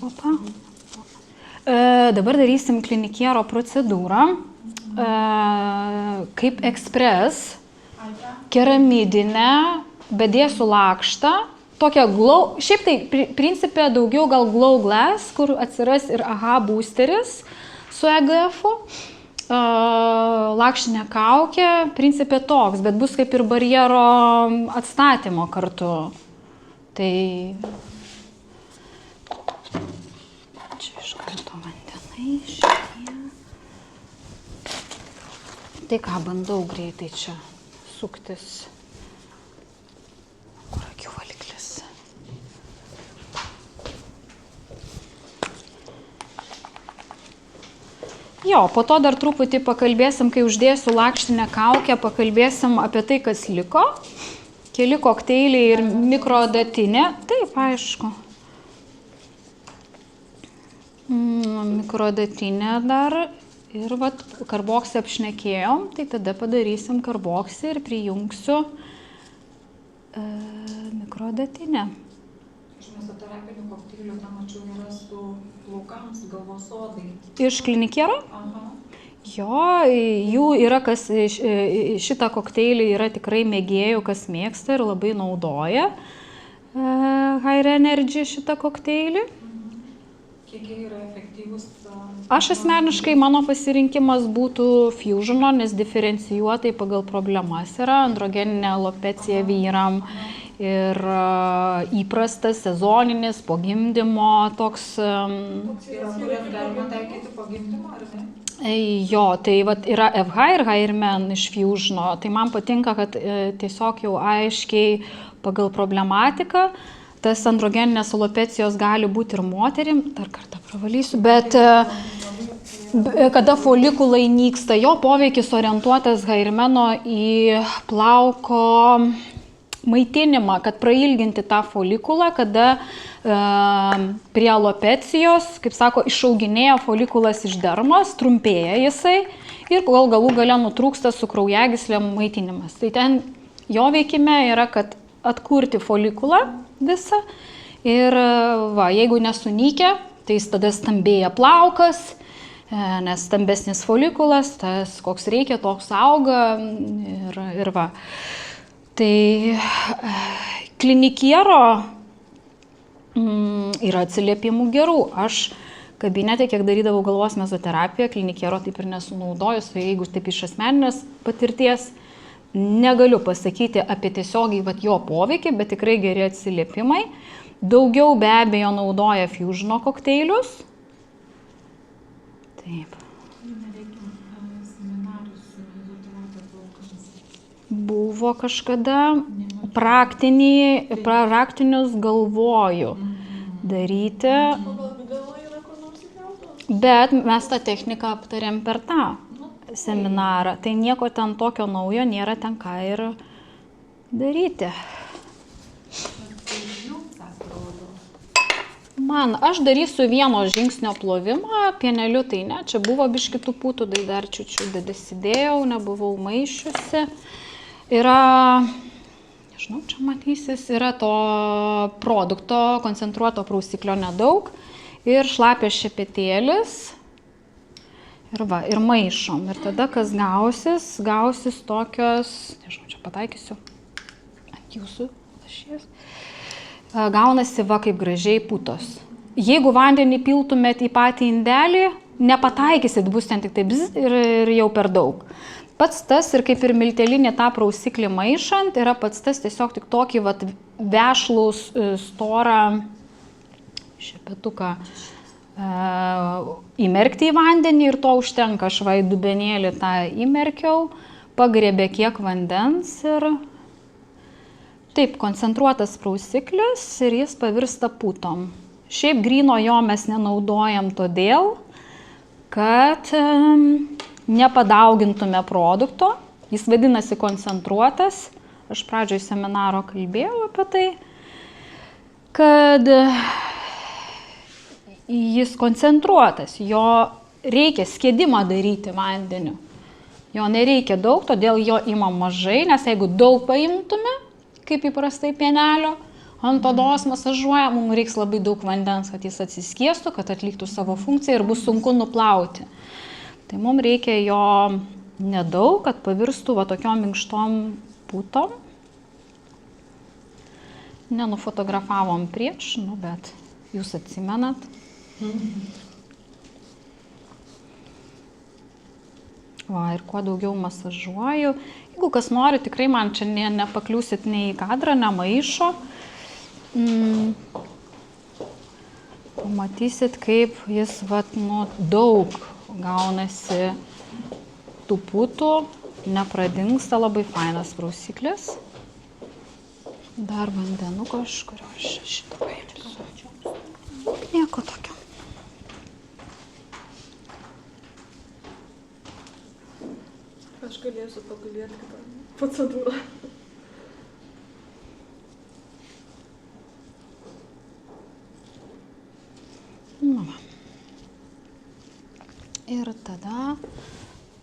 Opa. Dabar darysim klinikiero procedūrą. Kaip ekspres, keramidinę, bedėsiu lakštą, tokia šiaip tai principė daugiau gal glow glass, kur atsiras ir AHA boosteris su EGF-u, lakštinė kaukė, principė toks, bet bus kaip ir barjero atstatymo kartu. Tai čia iš karto vandenai šitie. Tai ką, bandau greitai čia suktis. Kur akių valiklis? Jo, po to dar truputį pakalbėsim, kai uždėsiu lakštinę kaukę, pakalbėsim apie tai, kas liko. Keli kokteiliai ir mikrodatinė. Taip, aišku. Mikrodatinė dar. Ir vat karboksį apšnekėjom, tai tada padarysim karboksį ir prijungsiu mikrodatinę. Iš mezoterapinių kokteilių, tą mačiau, yra su plaukams, galvos odai. Iš klinikiero? Aha. Jo, jų yra, kas šitą kokteilį yra tikrai mėgėjų, kas mėgsta ir labai naudoja High Energy šitą kokteilį. Kiek jie yra efektyvus? Aš asmeniškai, mano pasirinkimas būtų Fusiono, nes diferencijuotai pagal problemas yra androgeninė alopecija vyram ir įprastas sezoninis po gimdymo toks. Kurias galima taikyti po gimdymo, ar ne? Jo, tai vat yra FH ir HRMN iš Fusiono. Tai man patinka, kad tiesiog jau aiškiai pagal problematiką. Tas androgeninės alopecijos gali būti ir moterim, dar kartą pravalysiu, bet kada folikulai nyksta, jo poveikis orientuotas HRMN į plauko maitinimą, kad prailginti tą folikulą, kada prie alopecijos, kaip sako, išauginėja folikulas iš dermos, trumpėja jisai ir galų gale nutrūksta su kraujagyslėm maitinimas. Tai ten jo veikime yra, kad atkurti folikulą visą ir va, jeigu nesunykia, tai jis tada stambėja plaukas, nes stambesnis folikulas, tas koks reikia, toks auga ir va. Tai klinikiero yra atsiliepimų gerų. Aš kabinete, kiek darydavau galvos mezoterapiją, klinikiero taip ir nesunaudojus, tai jeigu taip iš asmeninės patirties, negaliu pasakyti apie tiesiogiai jo poveikį, bet tikrai geri atsiliepimai. Daugiau be abejo naudoja Fusiono kokteilius. Taip. Buvo kažkada praktinius galvoju daryti, bet mes tą techniką aptarėm per tą seminarą. Tai nieko ten tokio naujo nėra, ten ką ir daryti. Aš darysiu vieno žingsnio plovimą, pieneliu tai ne, čia buvo biški tų putų, tai dar čiučiu dasidėjau, nebuvau maišiusi. Yra, nežinau, čia matysis, yra to produkto, koncentruoto prausiklio nedaug ir šlapias šepetėlis. Ir va, ir maišom. Ir tada kas gausis tokios, nežinau, čia pataikysiu ant jūsų lašies. Gaunasi va kaip gražiai putos. Jeigu vandenį piltumėt į patį indelį, nepataikysit, bus ten tik taip ir jau per daug. Pats tas ir kaip ir miltelinį tą prausiklį maišant, yra pats tas tiesiog tik tokį va vešlus, storą šepetuką įmerkti į vandenį ir to užtenka. Aš va į dubenėlį tą įmerkiau, pagriebė kiek vandens ir taip koncentruotas prausiklis ir jis pavirsta putom. Šiaip gryno jo mes nenaudojam todėl, kad nepadaugintume produkto. Jis vadinasi koncentruotas. Aš pradžioj seminaro kalbėjau apie tai, kad jis koncentruotas, jo reikia skiedimą daryti vandeniu. Jo nereikia daug, todėl jo ima mažai, nes jeigu daug paimtume, kaip įprastai pienelio, ant odos masažuoja, mums reiks labai daug vandens, kad jis atsiskiestų, kad atliktų savo funkciją ir bus sunku nuplauti. Tai mums reikia jo nedaug, kad pavirstų va tokiom minkštom putom. Nenufotografavom prieš, bet jūs atsimenat. Va, ir kuo daugiau masažuoju. Jeigu kas nori, tikrai man čia nepakliūsit nei į kadrą, nemaišo. Matysit, kaip jis daug gaunasi tų putų, nepradingsta, labai fainas prausiklis. Dar vandenuko, kurio aš šitą paimsiu. Nieko tokio. Aš galėsiu pagulėti kitą procedūrą. Ir tada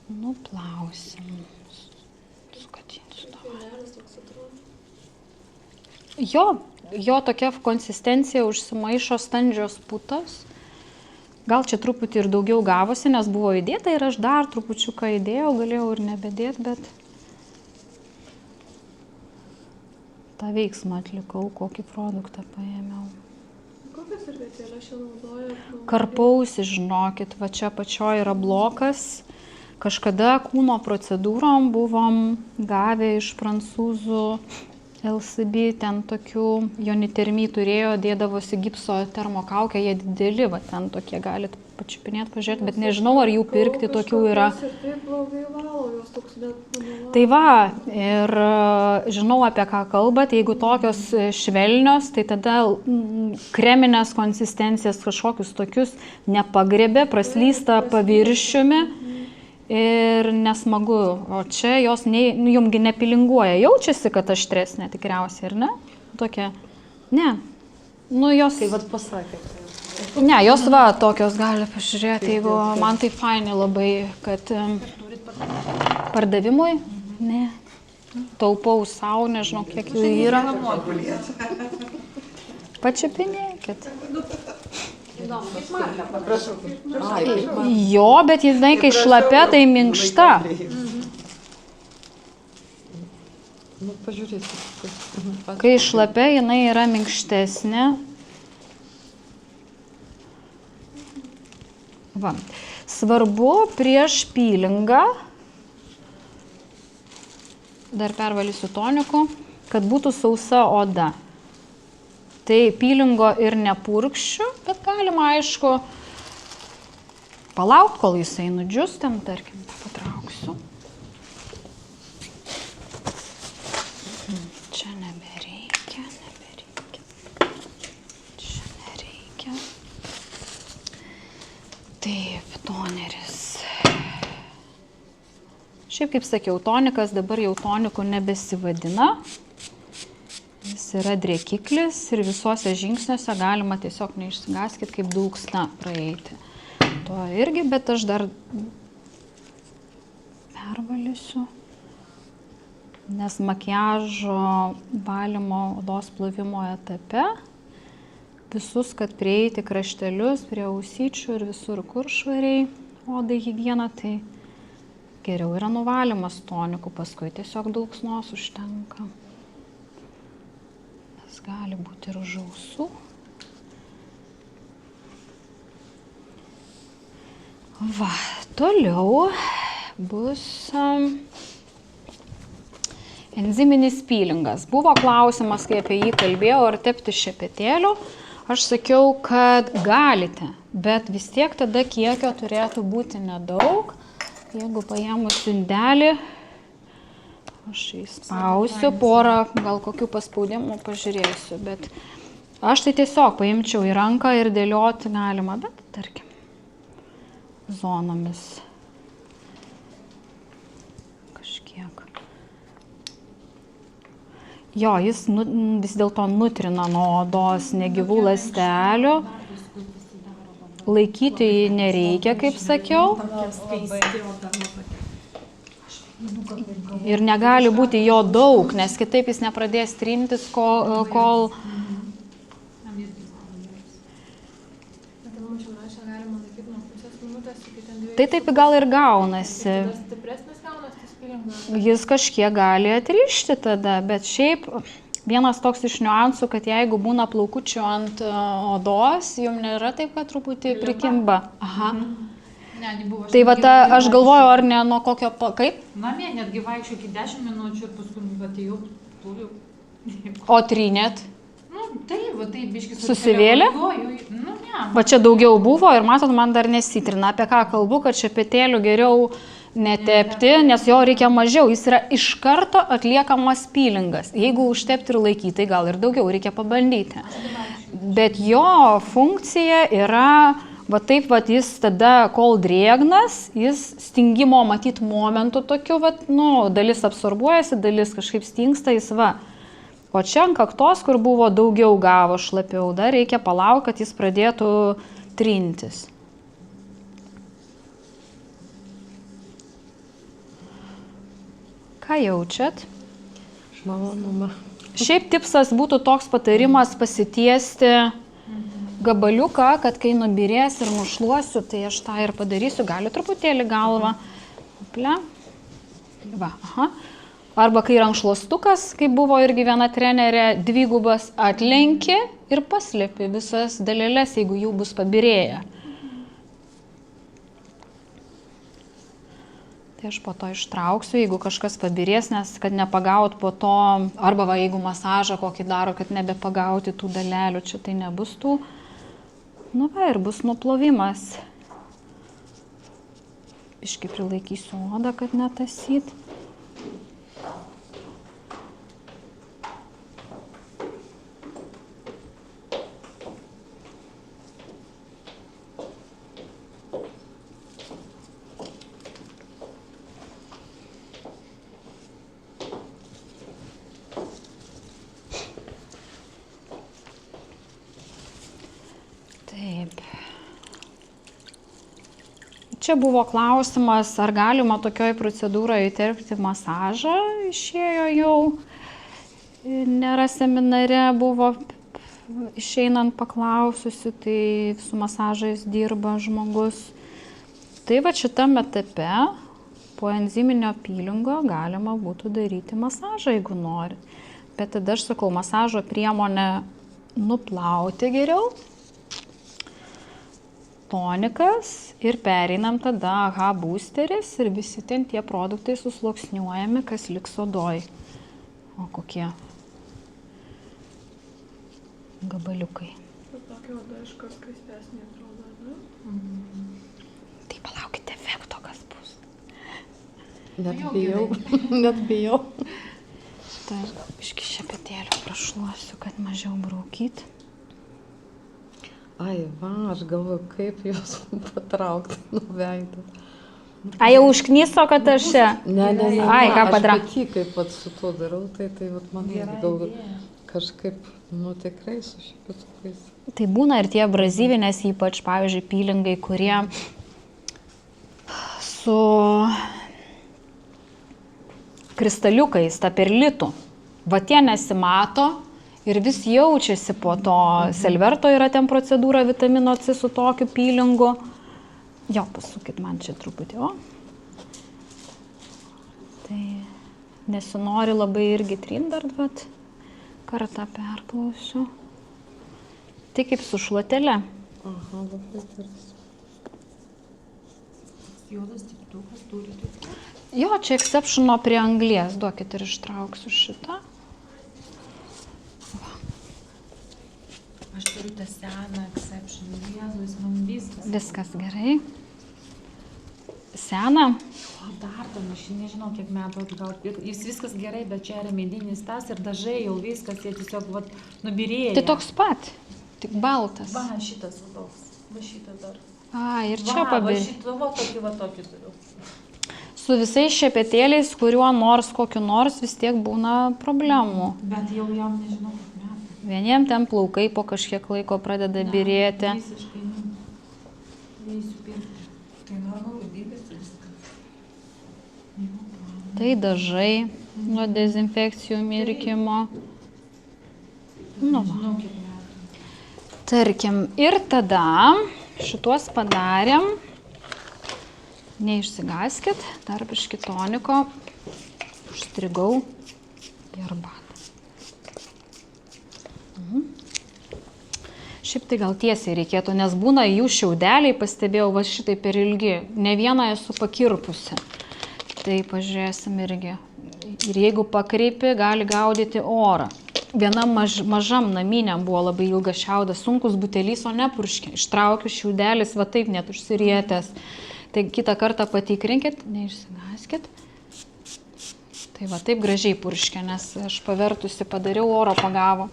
nuplausim. Sukatinsiu tavo. Jo tokia konsistencija užsimaišo standžios putos. Gal čia truputį ir daugiau gavosi, nes buvo įdėta ir aš dar trupučiuką įdėjau, galėjau ir nebedėti, bet tą veiksmą atlikau, kokį produktą paėmiau. Kokias servetėlės čia naudoja? Karpausi, žinokit, va čia pačioj yra blokas. Kažkada kūno procedūrom buvom gavę iš prancūzų LCB, ten tokių jonitermį turėjo, dėdavosi gipso termokaukę, jie dideli, va ten tokie galit pačiupinėti, pažiūrėti, bet nežinau, ar jų pirkti tokių yra. Tai va, ir žinau, apie ką kalbat, jeigu tokios švelnios, tai tada kreminės konsistencijas kažkokius tokius nepagrebė, praslysta paviršiumi. Ir nesmagu, o čia jos jumgi nepilinguoja, jaučiasi, kad aštresnė tikriausiai, ar ne? Tokia, ne, jos... Tai vat pasakė. Ne, jos va, tokios gali pažiūrėti, jeigu man tai faini labai, kad pardavimui, ne, taupau savo, nežinau, kiek jų yra. Pačiupinėkit. Jo, bet jinai, kai šlapia, tai minkšta. Kai šlapia, jinai yra minkštesnė. Va. Svarbu prieš pylingą, dar pervalysiu toniku, kad būtų sausa oda. Tai pylingo ir nepurkščiu, bet galima, aišku, palaukti, kol jisai nudžius, ten, tarkim, patrauksiu. Čia nebereikia. Čia nereikia. Taip, toneris. Šiaip, kaip sakiau, tonikas dabar jau toniku nebesivadina. Jis yra drėkiklis ir visuose žingsniuose galima tiesiog neišsigaskit, kaip dulksna praeiti. To irgi, bet aš dar pervalysiu, nes makiažo valymo odos plovimo etape visus, kad prieiti kraštelius prie ausyčių ir visur kur švariai odai higiena, tai geriau yra nuvalymas toniku, paskui tiesiog dulksnos užtenka. Gali būti ir už ausų. Va, toliau bus enziminis pylingas. Buvo klausimas, kai apie jį kalbėjau, ar tepti šepetėliu. Aš sakiau, kad galite, bet vis tiek tada kiekio turėtų būti nedaug. Jeigu paėmus indelį, aš įspausiu porą, gal kokių paspaudimų pažiūrėsiu, bet aš tai tiesiog paimčiau į ranką ir dėlioti galima, bet tarkim, zonomis kažkiek. Jo, jis vis dėlto nutrina nuo odos negyvų ląstelių. Laikyti jį nereikia, kaip sakiau. Ir negali būti jo daug, nes kitaip jis nepradės trintis, kol mačiau rašė, galima laikyti nuo pusės minutės iki ten 2. Tai taip gal ir gaunasi. Tas stipresnis gaunas, tas pilingas. Jis kažkiek gali atrišti tada, bet šiaip vienas toks iš niuansų, kad jeigu būna plaukučių ant odos, jums nėra taip, kad truputį prikimba. Aha. Ne, nebuvo. Tai va, aš galvoju, ar ne nuo kokio, kaip? Namie netgi vaikščiu iki 10 minučių ir paskui atėjau, turiu. O trynėt? Nu, taip, va, taip, biškis. Susivėlė? Nu, ne. Va čia daugiau buvo ir matot, man dar nesitrina, apie ką kalbu, kad šepetėlių geriau netepti, nes jo reikia mažiau, jis yra iš karto atliekamas pilingas. Jeigu užtepti ir laikyti, tai gal ir daugiau, reikia pabandyti. Bet jo funkcija yra, va taip, va jis tada, kol drėgnas, jis stingimo matyt momentų tokiu, va, nu, dalis absorbuojasi, dalis kažkaip stingsta, jis va. O čia ant kaktos, kur buvo daugiau gavo šlapiau, dar reikia palaukti, kad jis pradėtų trintis. Ką jaučiat? Malonumą. Šiaip tipsas būtų toks patarimas pasitiesti gabaliuką, kad kai nubirės ir nušluosiu, tai aš tą ir padarysiu, gali truputėlį galvą. Ple. Va, aha. Arba kai rankšluostukas, kaip buvo irgi viena trenerė, dvigubas atlenki ir paslėpi visas dalelės, jeigu jų bus pabirėję. Tai aš po to ištrauksiu, jeigu kažkas pabirės, nes kad nepagaut po to, arba va, jeigu masažą kokį daro, kad nebepagauti tų dalelių, čia tai nebus tų. Nu va, ir bus nuplovimas. Iškai prilaikysiu odą, kad netasyt. Taip. Čia buvo klausimas, ar galima tokioj procedūroje įterpti masažą, išėjo jau, nėra seminare, buvo išeinant paklaususi, tai su masažais dirba žmogus. Tai va šitame etape po enziminio pilingo galima būtų daryti masažą, jeigu nori. Bet tada aš sakau, masažo priemonę nuplauti geriau. Tonikas ir pereinam tada AHA boosteris ir visi ten tie produktai susluoksniuojami, kas liks odoj. O kokie gabaliukai. Tokia oda iškart krispesnė atrodo, ne? Tai palaukite efekto, kas bus. Net bijau, net bijau. Tai biškį šepetėlių prašluosiu, kad mažiau braukyt. Ai, va, aš galvoju, kaip jos patraukti nuo veido. A, jau užknyso, kad aš čia? Ne. Ai, ką patraukti? Aš pati, kaip vat su to darau, tai vat man galvoju, kažkaip, nu tikrai su šepetukais. Tai būna ir tie abrazyvinės, ypač, pavyzdžiui, pilingai, kurie su kristaliukais, taperlitų. Va tie nesimato. Ir vis jaučiasi po to. Selverto yra ten procedūra vitamino C su tokiu pilingu. Jo, pasukit man čia truputį. O. Tai nesinori labai irgi trint dar, bet kartą perplausiu. Tai kaip su šluotele. Aha, labai geras. Juodas tiktukas turi tiktuką. Jo, čia exceptiono prie anglies. Duokit ir ištrauksiu šitą. Aš turiu tą seną exception, Jėzus, man viskas. Viskas gerai. Seną. O dar tam, aš nežinau, kiek metų atgal. Jis viskas gerai, bet čia yra medinis tas ir dažai jau viskas, jie tiesiog vat, nubirėja. Tai toks pat, tik baltas. Va, šitas va toks. Va šitas dar. A, ir čia pabirė. Va šitą, va tokį turiu. Su visais šepetėliais, kuriuo nors, kokiu nors, vis tiek būna problemų. Bet jau jam nežinau, kiek metų. Vieniem ten plaukai po kažkiek laiko pradeda birėti. Visiškai neįsiu pirkti. Tai normalu, dydis viskas. Tai dažai nuo dezinfekcijų mirkimo. Nu, va. Žinau, kiek metų. Tarkim, ir tada šituos padarėm. Neišsigaskit, dar biškį toniko. Užstrigau į arbatą. Šiaip tai gal tiesiai reikėtų, nes būna jų šiaudeliai, pastebėjau, va šitai per ilgi. Ne vieną esu pakirpusi. Tai pažiūrėsim irgi. Ir jeigu pakreipi, gali gaudyti orą. Viena mažam naminiam buvo labai ilgas šiaudas, sunkus butelys, o ne purškė. Ištraukiu šiaudelis, va taip net užsirietęs. Tai kitą kartą patikrinkit, neišsigaskit. Tai va taip gražiai purškė, nes aš pavertusi padariau, oro pagavo.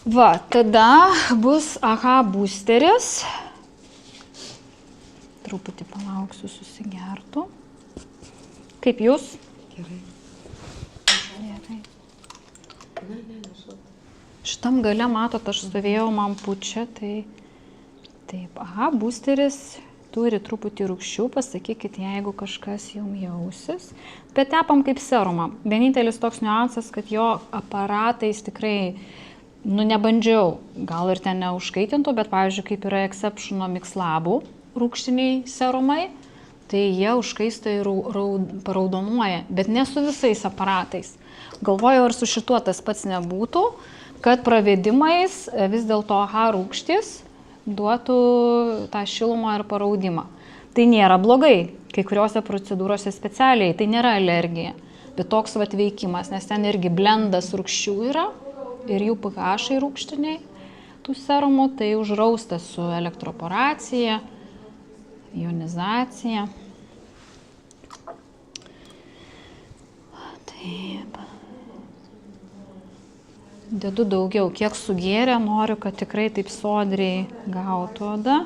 Va, tada bus AHA boosteris. Truputį palauksiu, susigertų. Kaip jūs? Gerai. Gerai. Šitam gale, matot, aš stovėjau, man pučia, tai taip, AHA boosteris turi truputį rūgščių, pasakykit, jeigu kažkas jums jausis. Bet tepam kaip serumą. Vienintelis toks niuansas, kad jo aparatais tikrai, nebandžiau, gal ir ten neužkaitintų, bet pavyzdžiui, kaip yra Exceptiono Mixlabų rūgštiniai serumai, tai jie užkaista ir paraudonuoja, bet ne su visais aparatais. Galvoju, ar su šituo tas pats nebūtų, kad pravedimais vis dėlto AHA rūgštys duotų tą šilumą ir paraudimą. Tai nėra blogai, kai kuriuose procedūrose specialiai, tai nėra alergija, bet toks vat veikimas, nes ten irgi blendas rūgščių yra ir jų pH rūgštiniai tų serumų, tai užraustas su elektroporacija, ionizacija. Taip. Dedu daugiau, kiek sugėrė, noriu, kad tikrai taip sodriai gautų oda.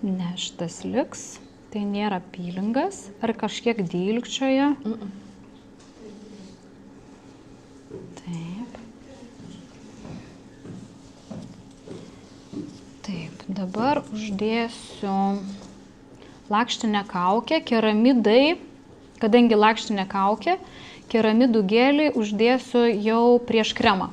Ne, šitas liks, tai nėra peelingas, ar kažkiek dilgčioje. Taip. Taip, dabar uždėsiu lakštinę kaukę, keramidai, kadangi lakštinė kaukė, keramidų gelį uždėsiu jau prieš kremą.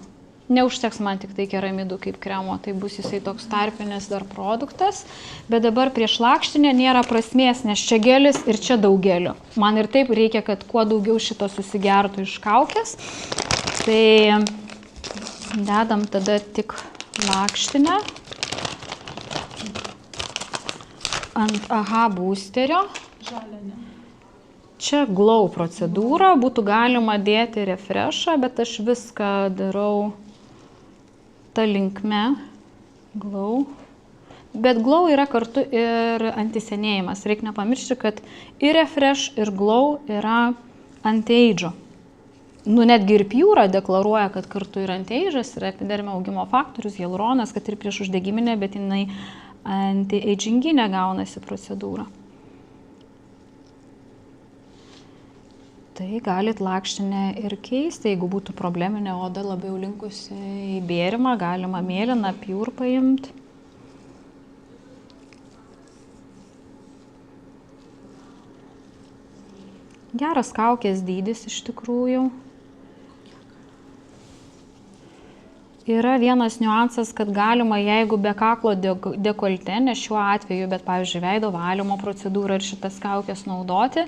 Neužteks man tik tai keramidų kaip kremo, tai bus jisai toks tarpinis dar produktas, bet dabar prieš lakštinę nėra prasmės, nes čia gelis ir čia daug gelio. Man ir taip reikia, kad kuo daugiau šito susigertų iš kaukės. Tai dedam tada tik lakštinę ant AHA boosterio. Čia glow procedūra, būtų galima dėti refreshą, bet aš viską darau ta linkme. Glow. Bet glow yra kartu ir antisenėjimas. Reikia nepamiršti, kad ir refresh, ir glow yra anti-age'o. Netgi ir Pure deklaruoja, kad kartu ir anti-age'as yra epidermio augimo faktorius, hialuronas, kad ir prieš uždegiminę, bet jinai anti-aginginė gaunasi procedūra. Tai galit lakštinę ir keisti, jeigu būtų probleminė oda labiau linkusi į bėrimą, galima mėlyną Pure paimti. Geras kaukės dydis iš tikrųjų. Yra vienas niuansas, kad galima, jeigu be kaklo dekolte, ne šiuo atveju, bet pavyzdžiui veido valymo procedūrą ir šitas kaukės naudoti,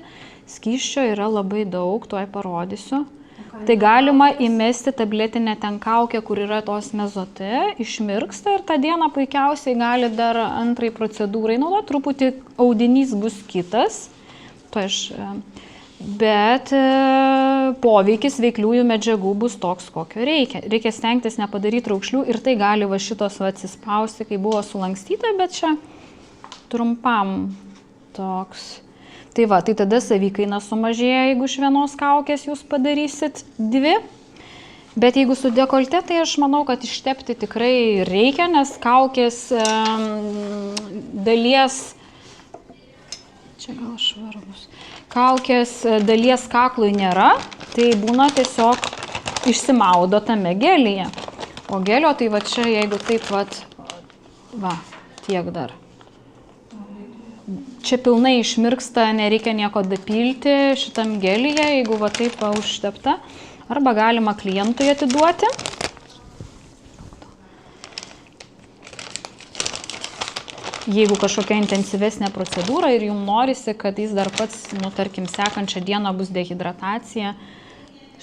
skysčio yra labai daug, tuoj parodysiu. Tai galima įmesti tabletinę ten kaukę, kur yra tos mezote, išmirksta ir tą dieną puikiausiai gali dar antrai procedūrai naudoti, truputį audinys bus kitas. Bet poveikis veikliųjų medžiagų bus toks, kokio reikia. Reikia stengtis nepadaryti raukšlių ir tai gali va šitos atsispausti, kai buvo sulankstyta, bet čia trumpam toks. Tai va, tai tada savikaina sumažėja, jeigu iš vienos kaukės jūs padarysit dvi. Bet jeigu su dekolte, tai aš manau, kad ištepti tikrai reikia, nes kaukės dalies, čia gal švarus, kaukės dalies kaklui nėra, tai būna tiesiog išsimaudo tame gelyje. O gelio tai va čia, jeigu taip va, tiek dar. Čia pilnai išmirksta, nereikia nieko dapilti šitam gelyje, jeigu va taip va užtepta. Arba galima klientui atiduoti. jeigu kažkokia intensyvesnė procedūra ir jums norisi, kad jis dar pats, tarkim, sekančią dieną bus dehidratacija,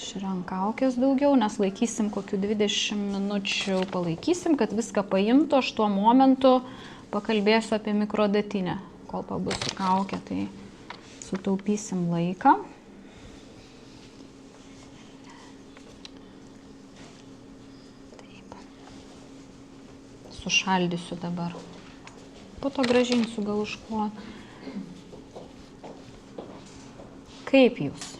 šiandien kaukės daugiau, nes laikysim kokių 20 minučių, palaikysim, kad viską paimtų, aš tuo momentu pakalbėsiu apie mikrodatinę, kol pabus kaukė, tai sutaupysim laiką. Taip. Sušaldysiu dabar. Po to grąžinsiu gal užklot. Kaip jūs?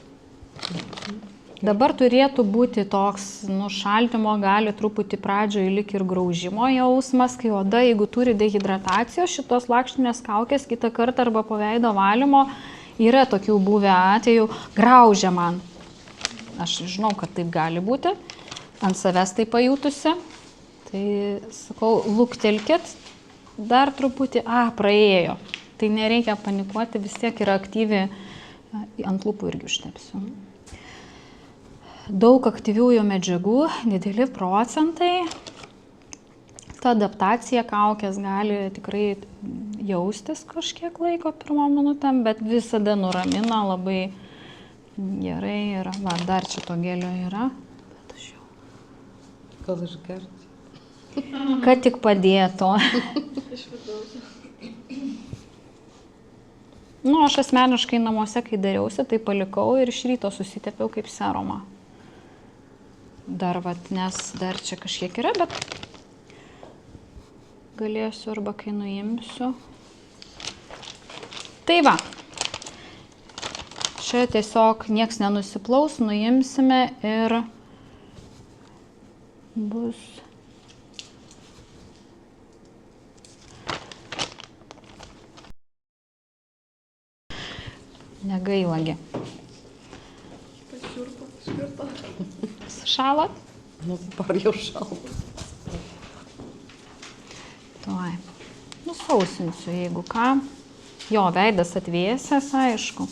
Dabar turėtų būti toks, šaldymo gali truputį pradžioje lik ir graužimo jausmas, kai oda, jeigu turi dehidratacijos, šitos lakštinės kaukės kitą kartą arba po veido valymo, yra tokių buvę atvejų, graužia man. Aš žinau, kad taip gali būti, ant savęs tai pajutusi. Tai sakau, luktelkit, dar truputį, praėjo. Tai nereikia panikuoti, vis tiek yra aktyvi, ant lūpų irgi užtepsiu. Daug aktyviųjų medžiagų, dideli procentai. Ta adaptacija kaukės gali tikrai jaustis kažkiek laiko pirmom minutėm, bet visada nuramina labai gerai. Ir va, dar čia to gelio yra. Bet aš jau... Gal išgerti? Kad tik padėtų. Iš vidaus. Aš asmeniškai namuose, kai dariausi, tai palikau ir iš ryto susitepiau kaip serumą. Dar, nes dar čia kažkiek yra, bet galėsiu arba kai nuimsiu. Tai va, čia tiesiog nieks nenusiplaus, nuimsime ir bus... Negailagi. Pasiurpo, skirto. Šalat? Dabar jau šalta. Tuoj. Nusausinsiu, jeigu ką. Jo, veidas atvėsęs, aišku.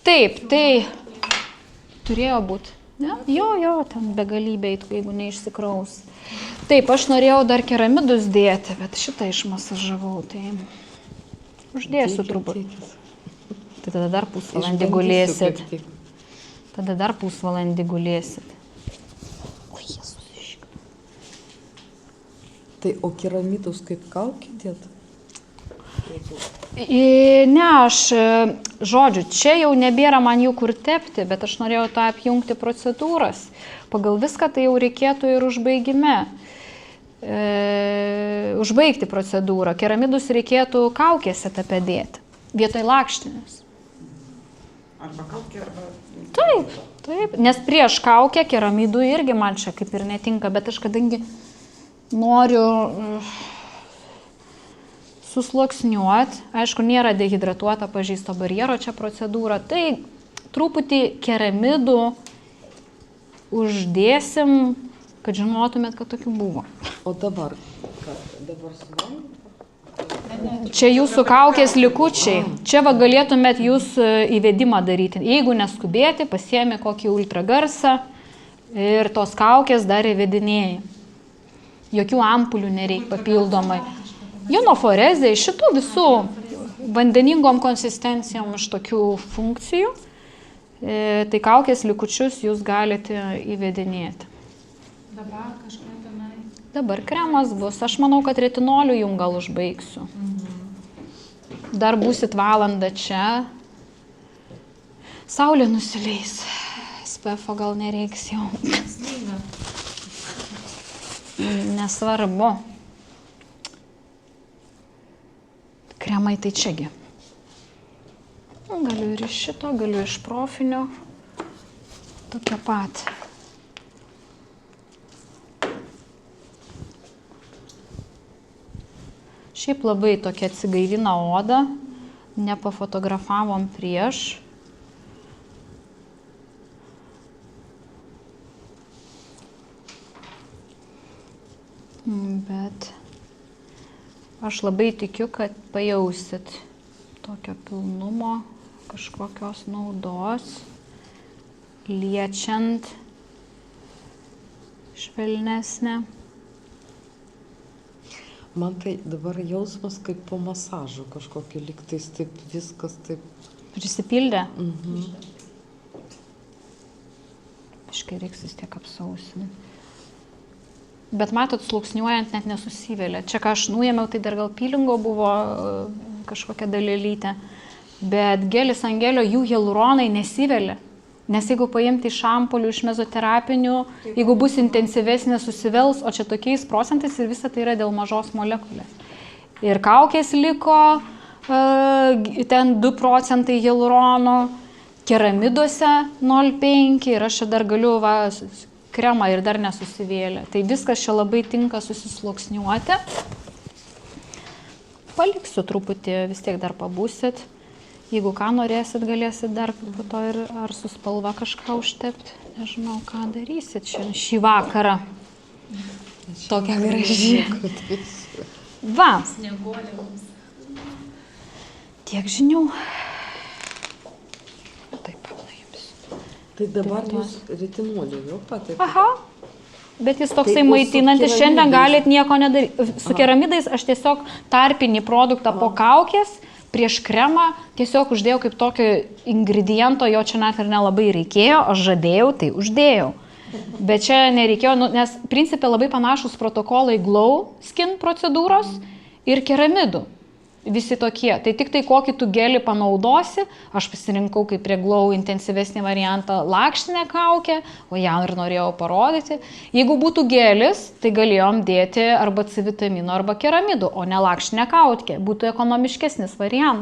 Taip, tai turėjo būti. Ne? Jo, ten begalybė, jeigu neišsikraus. Taip, aš norėjau dar keramidus dėti, bet šitą išmasažavau, tai uždėsiu truputį. Tai tada dar pusvalandį gulėsit. Tada dar pusvalandį gulėsit. O, Jėzus išk. Tai o keramidus kaip kaukė dėt? Ne, aš, žodžiu, čia jau nebėra man jų kur tepti, bet aš norėjau tą apjungti procedūras. Pagal viską tai jau reikėtų ir užbaigime. Užbaigti procedūrą. Keramidus reikėtų kaukėse tapedėti, vietoj lakštinės. Arba kaukė, arba... Taip, nes prieš kaukę keramidų irgi man čia kaip ir netinka, bet aš kadangi noriu susluoksniuoti, aišku, nėra dehidratuota pažeisto barjero čia procedūra, tai truputį keramidų uždėsim, kad žinotumėt, kad tokių buvo. O dabar, dabar suvalgyti? Čia jūsų kaukės likučiai. Čia va galėtumėt jūs įvedimą daryti. Jeigu neskubėti, pasiemi kokį ultragarsą ir tos kaukės dar įvedinėjai. Jokių ampulių nereikia papildomai. Jonoforezė iš šitų visų vandeningom konsistencijom iš tokių funkcijų. Tai kaukės likučius jūs galite įvedinėti. Dabar kažką tenai. Dabar kremas bus. Aš manau, kad retinoliu jum gal užbaigsiu. Dar būsit valandą čia. Saulė nusileis. SPF gal nereiks jau. Slyga. Nesvarbu. Kremai tai čiagi. Galiu ir iš šito, galiu iš profinio. Tokia pat. Šiaip labai tokia atsigaivina oda, nepafotografavom prieš. Bet aš labai tikiu, kad pajausit tokio pilnumo, kažkokios naudos, liečiant švelnesnę. Man tai dabar jausmas kaip po masažo kažkokio liktais, taip viskas taip. Prisipildė. Mhm. Iškai reiks vis tiek apsausinti. Bet matot, sluoksniuojant net nesusivėlė. Čia, ką aš nuėmiau, tai dar gal pilingo buvo kažkokia dalelytė. Bet gelis ant gelio, jų hialuronai nesivėlė. Nes jeigu paimti iš ampulių, iš mezoterapinių, jeigu bus intensyvesnė, susivels, o čia tokiais procentais ir visa tai yra dėl mažos molekulės. Ir kaukės liko, ten 2 procentai hialurono, keramiduose 0,5 ir aš čia dar galiu kremą ir dar nesusivėlė. Tai viskas čia labai tinka susisluoksniuoti. Paliksiu truputį, vis tiek dar pabūsit. Jeigu ką norėsit, galėsit dar po to ir ar su spalva kažką užtepti. Nežinau, ką darysit šį vakarą. Tokia graži. Va. Tiek žinių. Taip, paimsiu. Tai dabar jūs retinolį jau patepėte. Aha. Bet jis toksai Tai maitinantis, šiandien galit nieko nedaryti. Su keramidais aš tiesiog tarpinį produktą po kaukės prieš kremą tiesiog uždėjau kaip tokio ingrediento, jo čia net ir nelabai reikėjo, aš žadėjau, tai uždėjau. Bet čia nereikėjo, nes principė labai panašus protokolai Glow Skin procedūros ir keramidų. Visi tokie. Tai tik tai kokį tu gelį panaudosi, aš pasirinkau kaip prie Glow intensyvesnį variantą lakštinę kaukę, o ją ir norėjau parodyti. Jeigu būtų gelis, tai galėjom dėti arba C vitamino, arba keramidų, o ne lakštinę kaukę. Būtų ekonomiškesnis variantas.